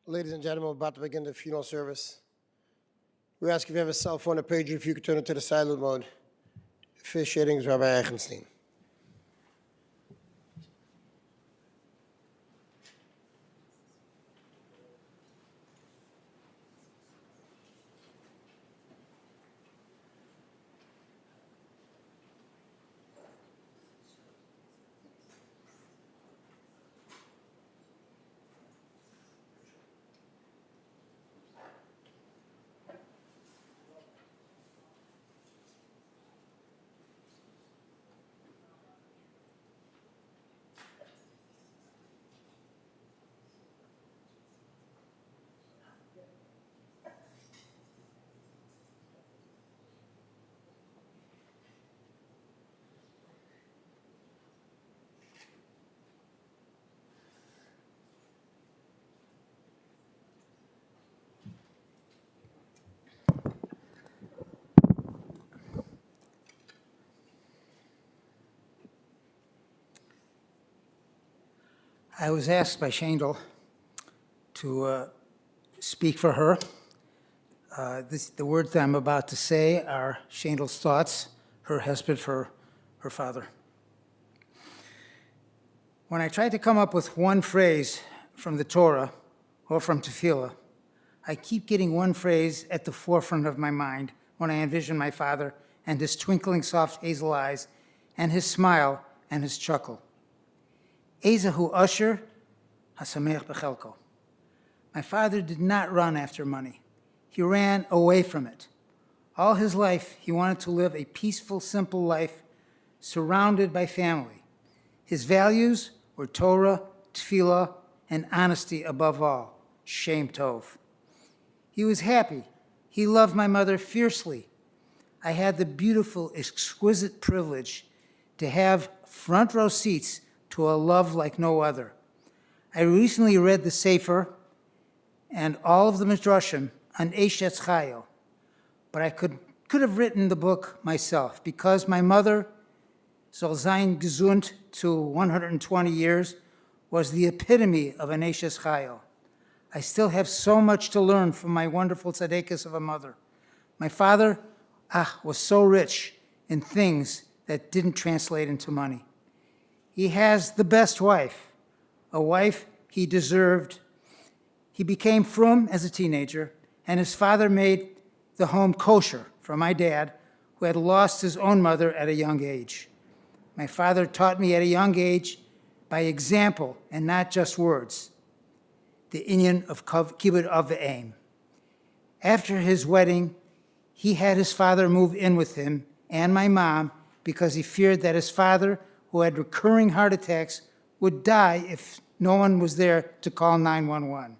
Ladies and gentlemen, we're about to begin the funeral service. We ask if you have a cell phone or pager, if you could turn it to the silent mode. Officiating is Rabbi Eichenstein. I was asked by Shandel to speak for her. The words that I'm about to say are Shandel's thoughts, her husband for her father. When I tried to come up with one phrase from the Torah or from Tefillah, I keep getting one phrase at the forefront of my mind when I envision my father and his twinkling soft hazel eyes and his smile and his chuckle. Ezehu Usher Hasameach Bechelko. My father did not run after money. He ran away from it. All his life, he wanted to live a peaceful, simple life surrounded by family. His values were Torah, Tefillah, and honesty above all, Shem Tov. He was happy. He loved my mother fiercely. I had the beautiful, exquisite privilege to have front row seats to a love like no other. I recently read the Sefer and all of the Midrashim on Eshetz Chayil, but I could have written the book myself because my mother, soll sein gesund to 120 years, was the epitome of an Eshetz Chayil. I still have so much to learn from my wonderful tzaddikus of a mother. My father, was so rich in things that didn't translate into money. He has the best wife, a wife he deserved. He became frum as a teenager, and his father made the home kosher for my dad, who had lost his own mother at a young age. My father taught me at a young age by example and not just words, the inyan of kibbud av v'eim. After his wedding, he had his father move in with him and my mom because he feared that his father, who had recurring heart attacks, would die if no one was there to call 911.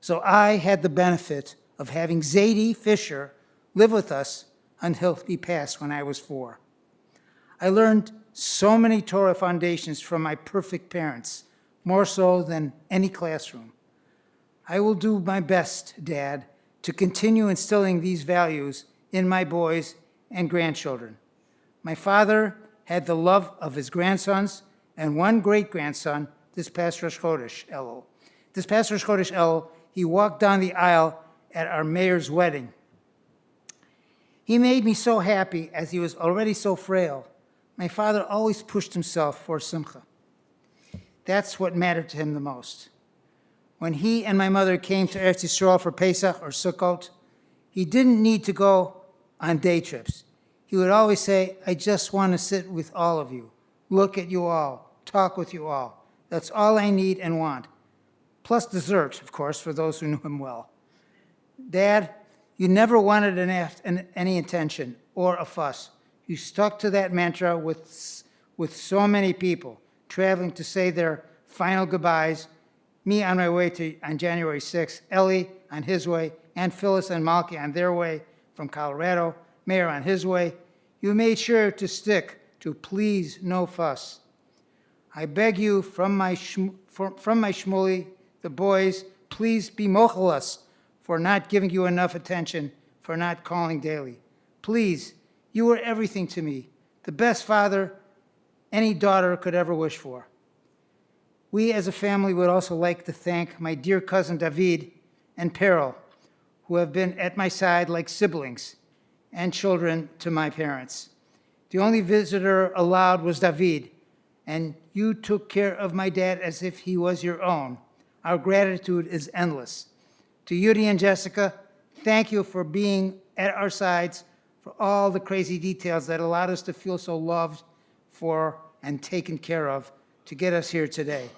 So I had the benefit of having Zadie Fisher live with us until he passed when I was 4. I learned so many Torah foundations from my perfect parents, more so than any classroom. I will do my best, Dad, to continue instilling these values in my boys and grandchildren. My father had the love of his grandsons and one great-grandson this past Rosh Chodesh Elul. This past Rosh Chodesh Elul, he walked down the aisle at our mayor's wedding. He made me so happy as he was already so frail. My father always pushed himself for simcha. That's what mattered to him the most. When he and my mother came to Eretz Yisrael for Pesach or Sukkot, he didn't need to go on day trips. He would always say, I just want to sit with all of you, look at you all, talk with you all. That's all I need and want. Plus dessert, of course, for those who knew him well. Dad, you never wanted any attention or a fuss. You stuck to that mantra with so many people traveling to say their final goodbyes, me on my way on January 6th, Ellie on his way, and Phyllis and Malky on their way from Colorado, Mayor on his way. You made sure to stick to please no fuss. I beg you from my shmuli, the boys, please be mochel us for not giving you enough attention, for not calling daily. Please, you were everything to me, the best father any daughter could ever wish for. We as a family would also like to thank my dear cousin David and Peril, who have been at my side like siblings and children to my parents. The only visitor allowed was David, and you took care of my dad as if he was your own. Our gratitude is endless. To Yuri and Jessica, thank you for being at our sides for all the crazy details that allowed us to feel so loved for and taken care of to get us here today.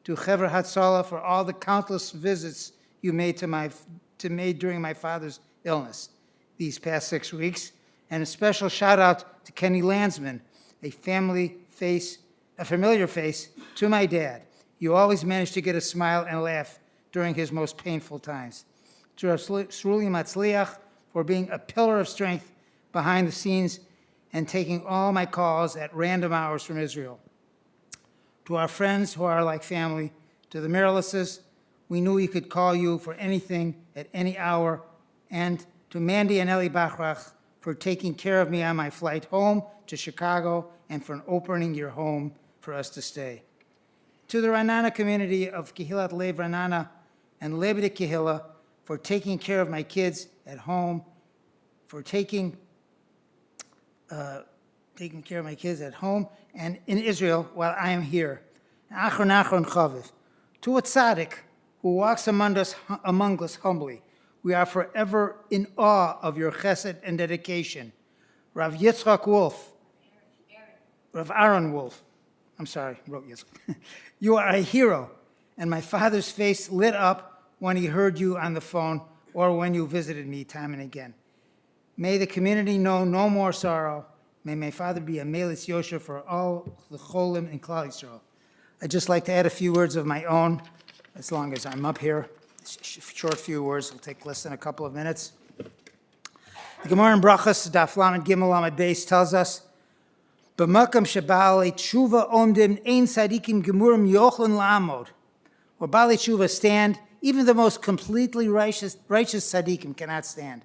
To Chevra Hatzalah for all the countless visits you made during my father's illness these past 6 weeks, and a special shout out to Kenny Landsman, a familiar face to my dad. You always managed to get a smile and laugh during his most painful times. To Sruli Matzliach for being a pillar of strength behind the scenes and taking all my calls at random hours from Israel. To our friends who are like family, to the Miralises, we knew we could call you for anything at any hour, and to Mandy and Ellie Bachrach for taking care of me on my flight home to Chicago and for opening your home for us to stay. To the Ranana community of Kehilat Lev Ranana and Lebede Kehila for taking care of my kids at home, for taking care of my kids at home and in Israel while I am here. Achron Chaviv. To a tzaddik who walks among us humbly, we are forever in awe of your chesed and dedication. Rav Yitzchak Wolf, Rav Aaron Wolf, I'm sorry, wrote Yitzchak. You are a hero, and my father's face lit up when he heard you on the phone or when you visited me time and again. May the community know no more sorrow. May my father be a Melis Yosher for all the Cholim in Klal Yisrael. I'd just like to add a few words of my own, as long as I'm up here. Short few words, it'll take less than a couple of minutes. The Gemara in Brachas, Daf Lamed Gimel Lamed Beis, tells us, B'makam sheba'alei tshuva omdim ein tzadikim gemurim yochlan la'amod. Where Baalei Tshuva stand, even the most completely righteous tzadikim cannot stand.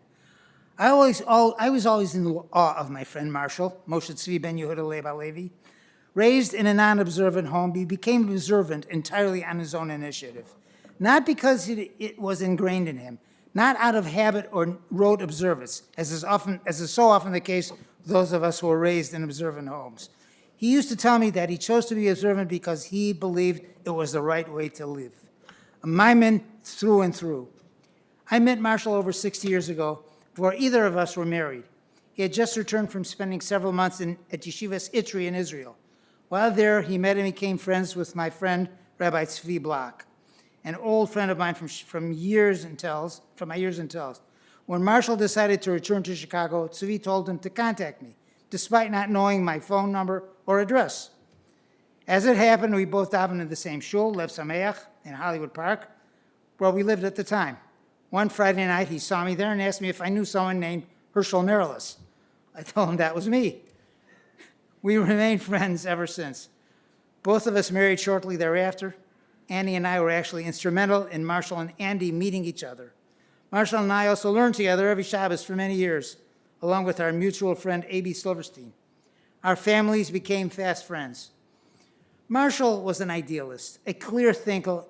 I was always in awe of my friend Marshall, Moshe Tzvi ben Yehuda Leib HaLevi. Raised in a non-observant home, he became observant entirely on his own initiative. Not because it was ingrained in him, not out of habit or rote observance, as is so often the case with those of us who were raised in observant homes. He used to tell me that he chose to be observant because he believed it was the right way to live. A Maimon through and through. I met Marshall over 60 years ago, before either of us were married. He had just returned from spending several months at Yeshivas Itri in Israel. While there, he met and became friends with my friend, Rabbi Tzvi Block, an old friend of mine from my years and tells. When Marshall decided to return to Chicago, Tzvi told him to contact me, despite not knowing my phone number or address. As it happened, we both davened in the same shul, Lev Sameach, in Hollywood Park, where we lived at the time. One Friday night, he saw me there and asked me if I knew someone named Herschel Miralis. I told him that was me. We remained friends ever since. Both of us married shortly thereafter. Annie and I were actually instrumental in Marshall and Andy meeting each other. Marshall and I also learned together every Shabbos for many years, along with our mutual friend A.B. Silverstein. Our families became fast friends. Marshall was an idealist, a clear thinker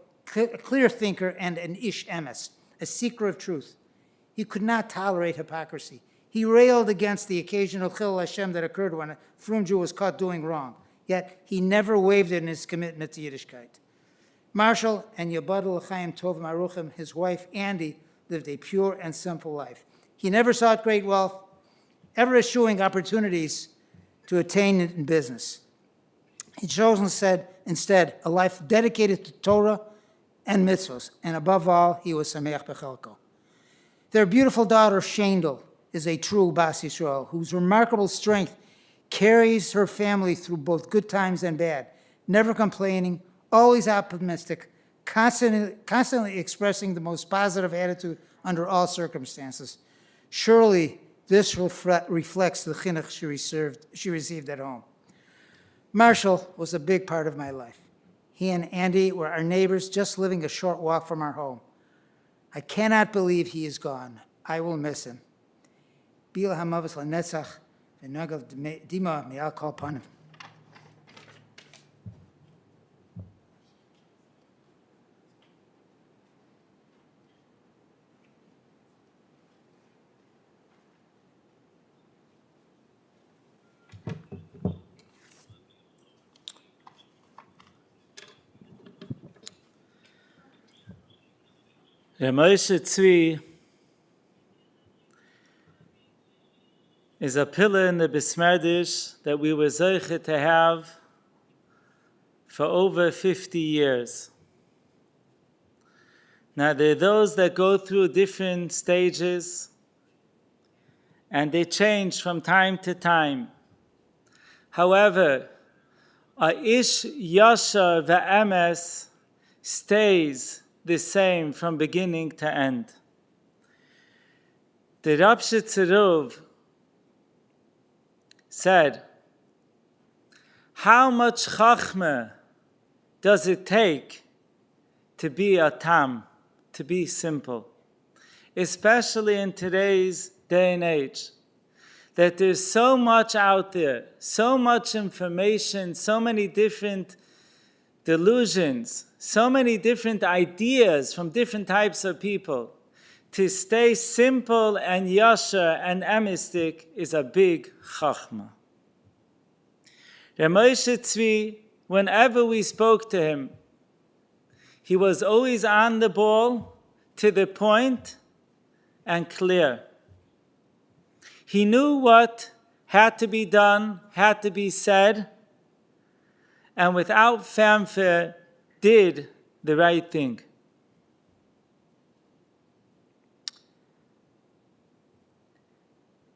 and an ish emes, a seeker of truth. He could not tolerate hypocrisy. He railed against the occasional chilul Hashem that occurred when a frum Jew was caught doing wrong, yet he never wavered in his commitment to Yiddishkeit. Marshall and Yabad L'chaim Tov Maruchim, his wife Andy, lived a pure and simple life. He never sought great wealth, ever eschewing opportunities to attain it in business. He chose instead a life dedicated to Torah and mitzvos, and above all, he was Sameach Bechelko. Their beautiful daughter, Shandel, is a true Bas Yisrael, whose remarkable strength carries her family through both good times and bad, never complaining, always optimistic, constantly expressing the most positive attitude under all circumstances. Surely this reflects the chinuch she received at home. Marshall was a big part of my life. He and Andy were our neighbors, just living a short walk from our home. I cannot believe he is gone. I will miss him. Bila hamavos lanetzach v'nagav dima me'al kol panim. Reb Moshe Tzvi is a pillar in the Besmerdish that we were zeiche to have for over 50 years. Now, there are those that go through different stages, and they change from time to time. However, a ish yashar ve'emes stays the same from beginning to end. The Rab Tzerov said, how much chachma does it take to be a tam, to be simple? Especially in today's day and age, that there's so much out there, so much information, so many different delusions, so many different ideas from different types of people. To stay simple and yasher and emistic is a big chachma. Reb Moshe Tzvi, whenever we spoke to him, he was always on the ball, to the point, and clear. He knew what had to be done, had to be said, and without fanfare did the right thing.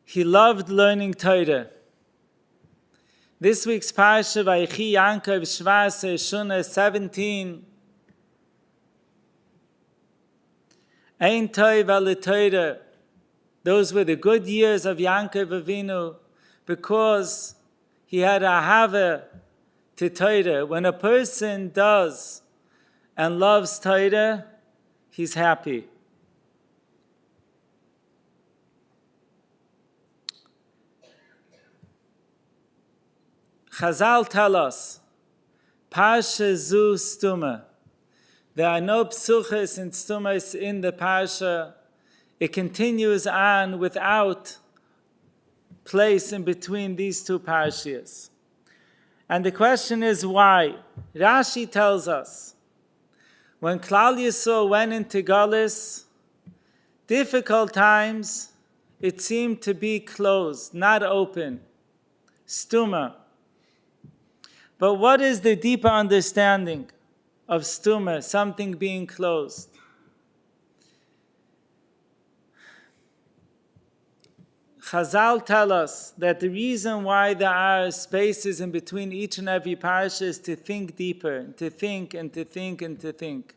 He loved learning Torah. This week's Parsha, Vayechi Yankov Shvase Shuna 17. Ein Tov ale Torah. Those were the good years of Yankov Avinu, because he had a ahava to Torah. When a person does and loves Torah, he's happy. Chazal tell us, Parsha zu stuma. There are no psuches and stumas in the Parsha. It continues on without place in between these two Parshias. And the question is why? Rashi tells us, when Klal Yisrael went into Galus, difficult times, it seemed to be closed, not open, stuma. But what is the deeper understanding of stuma, something being closed? Chazal tell us that the reason why there are spaces in between each and every parasha is to think deeper, to think and to think and to think.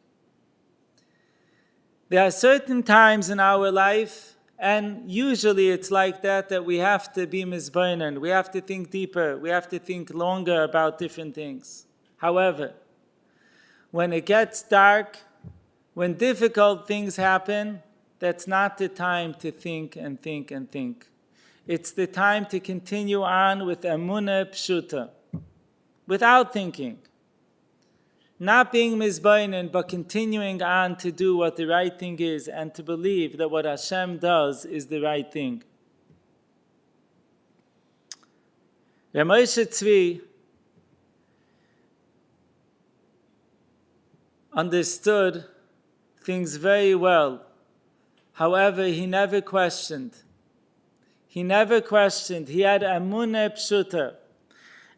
There are certain times in our life, and usually it's like that we have to be mizbainen, we have to think deeper, we have to think longer about different things. However, when it gets dark, when difficult things happen, that's not the time to think and think and think. It's the time to continue on with emunah pshuta, without thinking. Not being mizbainen, but continuing on to do what the right thing is and to believe that what Hashem does is the right thing. Reb Moshe Tzvi understood things very well. However, he never questioned. He never questioned. He had emunah pshuta.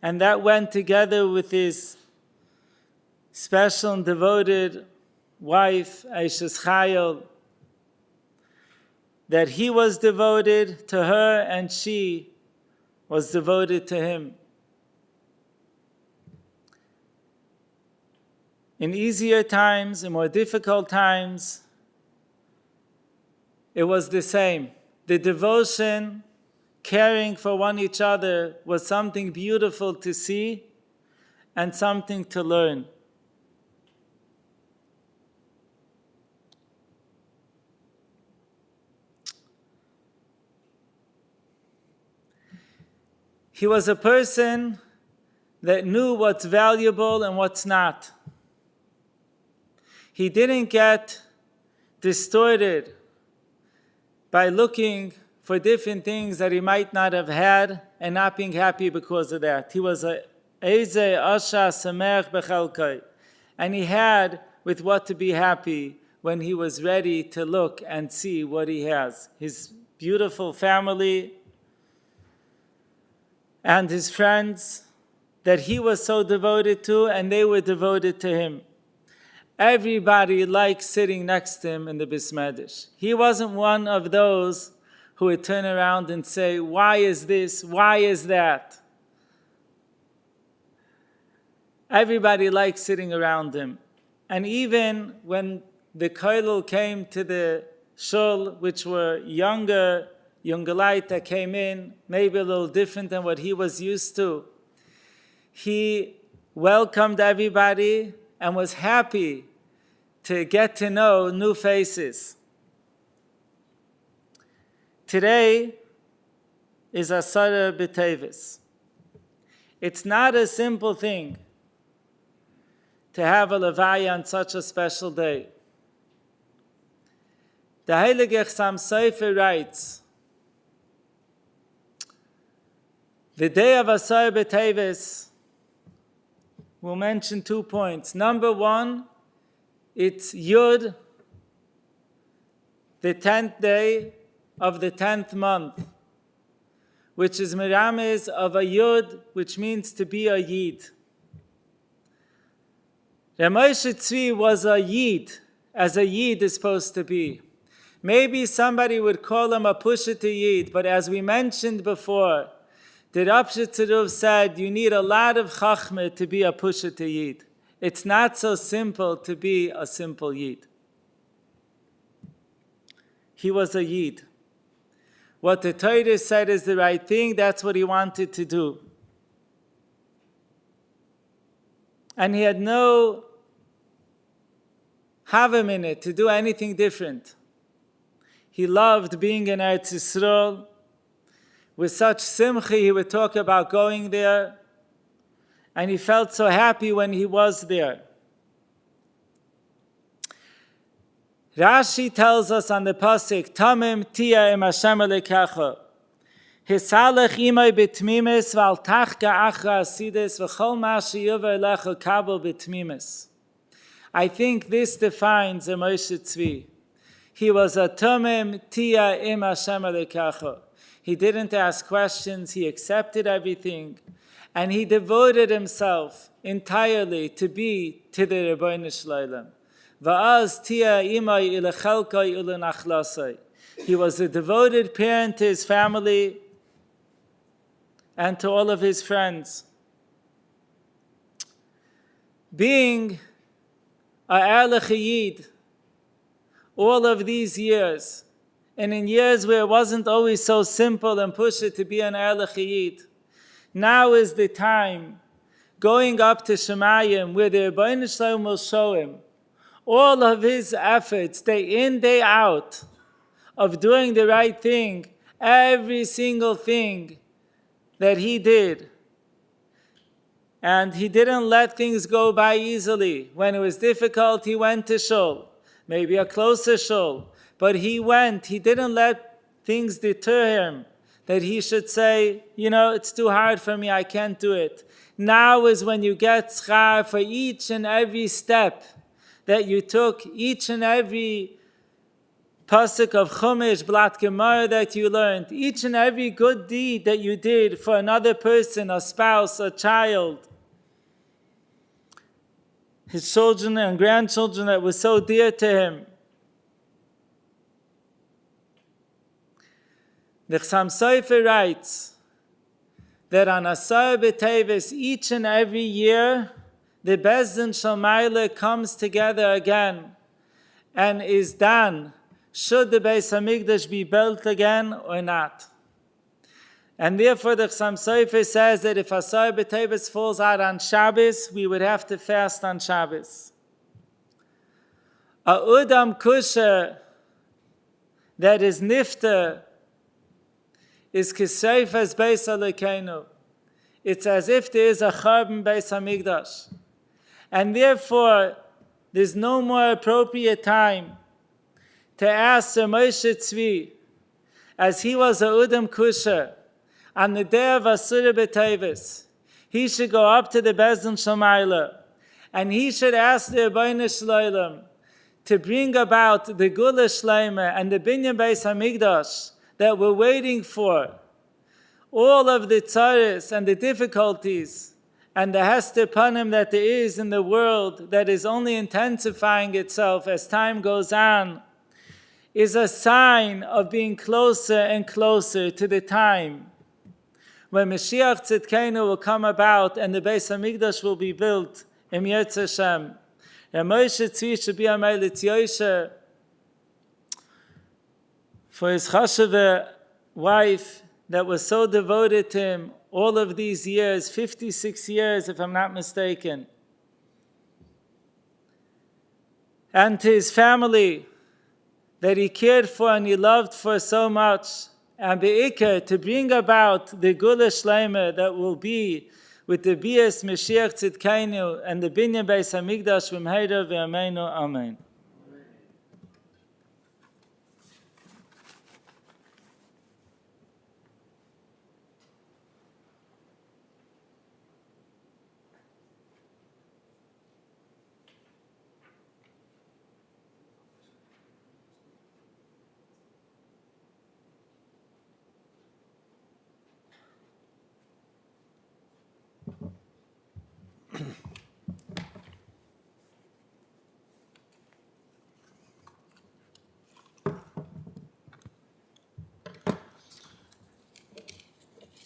And that went together with his special and devoted wife, Eishes Chayil, that he was devoted to her and she was devoted to him. In easier times, in more difficult times, it was the same. The devotion, caring for one each other was something beautiful to see and something to learn. He was a person that knew what's valuable and what's not. He didn't get distorted by looking for different things that he might not have had and not being happy because of that. He was a Eze Asha Samer Bechelkai, and he had with what to be happy when he was ready to look and see what he has. His beautiful family and his friends that he was so devoted to, and they were devoted to him. Everybody liked sitting next to him in the Beis Medrash. He wasn't one of those who would turn around and say, why is this? Why is that? Everybody liked sitting around him. And even when the kollel came to the shul, which were younger light that came in, maybe a little different than what he was used to, he welcomed everybody and was happy to get to know new faces. Today is Asara B'Teves. It's not a simple thing to have a levaya on such a special day. The Heilige Chassam Sofer writes, the day of Asara B'Teves, we'll mention 2 points. Number one, it's Yud, the 10th day of the 10th month, which is Mirames of a Yud, which means to be a Yid. Moshe Tzvi was a Yid, as a Yid is supposed to be. Maybe somebody would call him a Pushet Yid, but as we mentioned before, the Rav Tzadok said you need a lot of Chachma to be a Pushet Yid. It's not so simple to be a simple Yid. He was a Yid. What the Torah said is the right thing, that's what he wanted to do. And he had no Havim in it to do anything different. He loved being in Eretz Yisrael. With such simcha, he would talk about going there, and he felt so happy when he was there. Rashi tells us on the pasuk, Tamim tia im Hashem elikecha, Hisalech imay b'tmimis v'al tachka achra asides v'chol ma she'yover elecha kabel b'tmimis. I think this defines a Moshe Tzvi. He was a tamim tia im Hashem elikecha. He didn't ask questions, he accepted everything, and he devoted himself entirely to be to the Rebbeinu Shloilem. Va'az tia imay ilechelkai ulenachlasai. He was a devoted parent to his family and to all of his friends. Being a Erlich Yid all of these years, and in years where it wasn't always so simple and push it to be an Erlich Yid, now is the time going up to Shemayim where the Rebbeinu Shalom will show him all of his efforts, day in, day out, of doing the right thing, every single thing that he did. And he didn't let things go by easily. When it was difficult, he went to shul, maybe a closer shul. But he went, he didn't let things deter him, that he should say, it's too hard for me, I can't do it. Now is when you get schar for each and every step that you took, each and every pasuk of Chumash, Blat Gemara that you learned, each and every good deed that you did for another person, a spouse, a child, his children and grandchildren that were so dear to him. The Chassam Sofer writes that on Asar B'Teves, each and every year, the Beis Din Shel Meila comes together again and is done. Should the Beis Hamikdash be built again or not? And therefore the Chassam Sofer says that if Asar B'Teves falls out on Shabbos, we would have to fast on Shabbos. A Udam Kusher that is Nifter is Kisreif as Beis Elokeinu. It's as if there is a Churban Beis Hamikdash. And therefore, there's no more appropriate time to ask Sir Moshe Tzvi, as he was a Udam Kusher, on the day of Asura B'Teves, he should go up to the Beis Din Shel Meila, and he should ask the Rebbeinu Shloilem to bring about the Gula Shleima and the Binyan Beis Hamikdash that we're waiting for, all of the tzaris and the difficulties and the hester panim that there is in the world that is only intensifying itself as time goes on, is a sign of being closer and closer to the time when Mashiach Tzidkenu will come about and the Beis Hamikdash will be built in Yetz Hashem. Moshe Tzvi Shabi Amei L'Tziosha, for his chashuva wife that was so devoted to him all of these years, 56 years if I'm not mistaken, and to his family that he cared for and he loved for so much, and be'ikar to bring about the Gula Shleima that will be with the Bias Mashiach Tzidkenu and the Binyan Beis Hamikdash v'mheira v'yameinu amen.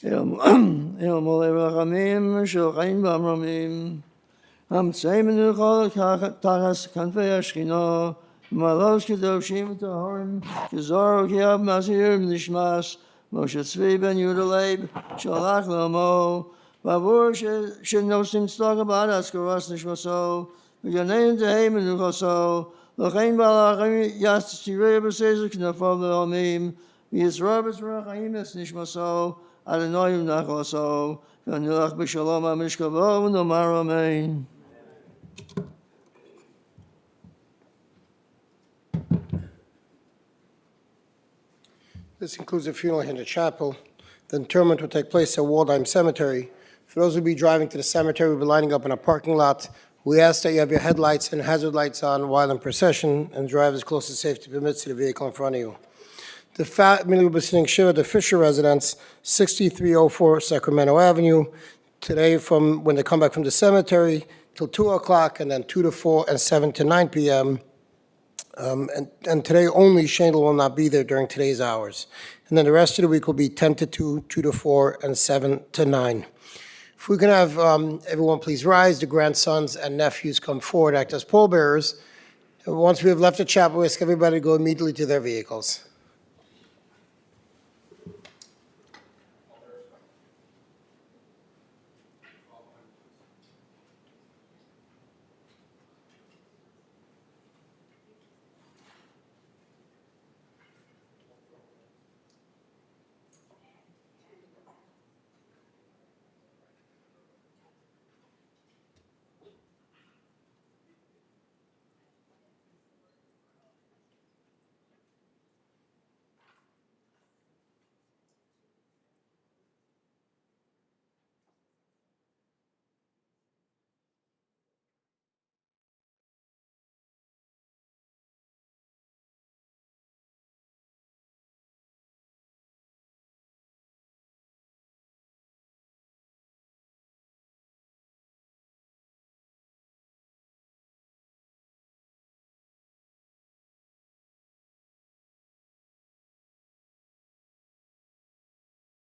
El Molei Rachamim Shel Chaim V'Amramim Hamtzei Menucha Tachas Kanfei Ashchina Malos Kedoshim Tahorim Kizor Kiab Masir Nishmas Moshe Tzvi Ben Yehuda Leib Shalach L'Amo Vavur Shenosim Tzlach Abad Askaras Nishmaso V'Yanein Tehei Menuchaso L'Chaim V'Alachim Yas Tzirei B'Sezer Knafov L'Amim V'Yisra B'Tzrachim Es Nishmaso Adonai Nachlaso, V'Nilach B'Shalom HaMishkavo, V'Nomar Amen. This includes a funeral in the chapel. The interment will take place at Waldheim Cemetery. For those who will be driving to the cemetery, we'll be lining up in a parking lot. We ask that you have your headlights and hazard lights on while in procession and drive as close as safety permits to the vehicle in front of you. The family will be sitting Shiva at the Fisher residence, 6304 Sacramento Avenue, today from when they come back from the cemetery till 2 o'clock, and then 2 to 4 and 7 to 9 p.m. And today only, Shandel will not be there during today's hours. And then the rest of the week will be 10 to 2, 2 to 4, and 7 to 9. If we can have everyone please rise, the grandsons and nephews come forward, act as pallbearers. And once we have left the chapel, we ask everybody to go immediately to their vehicles.